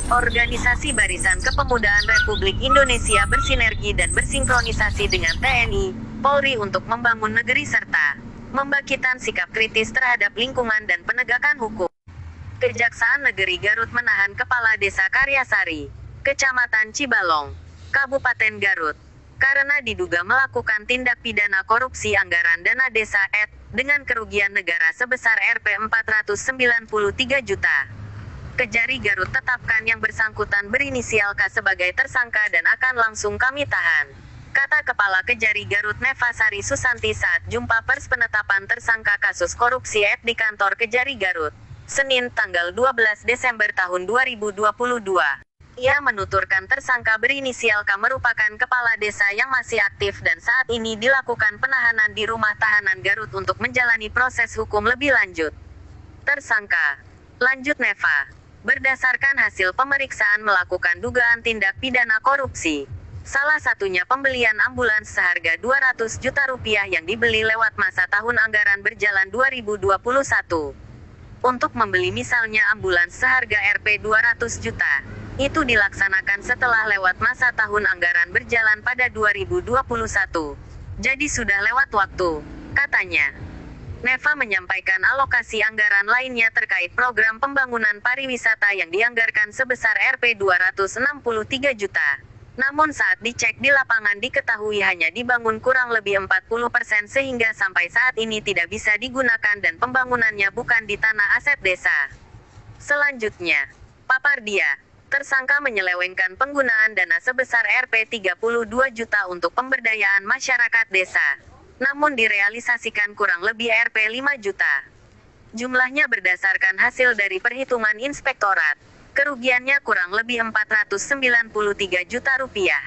Organisasi Barisan Kepemudaan Republik Indonesia bersinergi dan bersinkronisasi dengan TNI, Polri untuk membangun negeri serta membangkitkan sikap kritis terhadap lingkungan dan penegakan hukum. Kejaksaan Negeri Garut menahan Kepala Desa Karyasari, Kecamatan Cibalong, Kabupaten Garut, karena diduga melakukan tindak pidana korupsi anggaran dana desa dengan kerugian negara sebesar Rp 493 juta. Kejari Garut tetapkan yang bersangkutan berinisial K sebagai tersangka dan akan langsung kami tahan, kata Kepala Kejari Garut Neva Sari Susanti saat jumpa pers penetapan tersangka kasus korupsi di kantor Kejari Garut, Senin tanggal 12 Desember tahun 2022. Ia menuturkan tersangka berinisial K merupakan kepala desa yang masih aktif dan saat ini dilakukan penahanan di rumah tahanan Garut untuk menjalani proses hukum lebih lanjut. Tersangka, lanjut Neva, berdasarkan hasil pemeriksaan melakukan dugaan tindak pidana korupsi. Salah satunya pembelian ambulans seharga 200 juta rupiah yang dibeli lewat masa tahun anggaran berjalan 2021. Untuk membeli misalnya ambulans seharga Rp 200 juta. Itu dilaksanakan setelah lewat masa tahun anggaran berjalan pada 2021. Jadi sudah lewat waktu, katanya. Neva menyampaikan alokasi anggaran lainnya terkait program pembangunan pariwisata yang dianggarkan sebesar Rp 263 juta. Namun saat dicek di lapangan diketahui hanya dibangun kurang lebih 40% sehingga sampai saat ini tidak bisa digunakan dan pembangunannya bukan di tanah aset desa. Selanjutnya, papar dia. Tersangka menyelewengkan penggunaan dana sebesar Rp 32 juta untuk pemberdayaan masyarakat desa. Namun direalisasikan kurang lebih Rp 5 juta. Jumlahnya berdasarkan hasil dari perhitungan inspektorat. Kerugiannya kurang lebih 493 juta rupiah.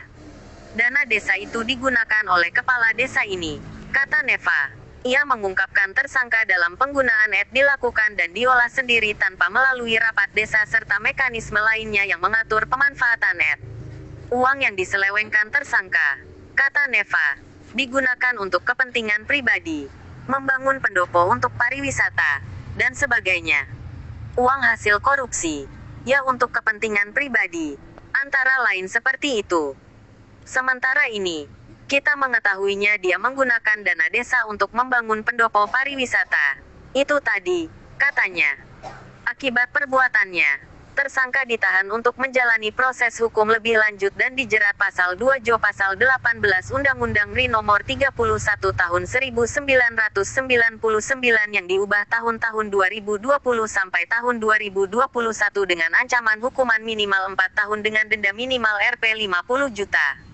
Dana desa itu digunakan oleh kepala desa ini, kata Neva. Ia mengungkapkan tersangka dalam penggunaan dilakukan dan diolah sendiri tanpa melalui rapat desa serta mekanisme lainnya yang mengatur pemanfaatan Uang yang diselewengkan tersangka, kata Neva, digunakan untuk kepentingan pribadi, membangun pendopo untuk pariwisata, dan sebagainya. Uang hasil korupsi, ya untuk kepentingan pribadi, antara lain seperti itu. Sementara ini, kita mengetahuinya dia menggunakan dana desa untuk membangun pendopo pariwisata. Itu tadi, katanya. Akibat perbuatannya, tersangka ditahan untuk menjalani proses hukum lebih lanjut dan dijerat pasal 2 Jo pasal 18 Undang-Undang RI nomor 31 tahun 1999 yang diubah tahun 2020 sampai tahun 2021 dengan ancaman hukuman minimal 4 tahun dengan denda minimal Rp 50 juta.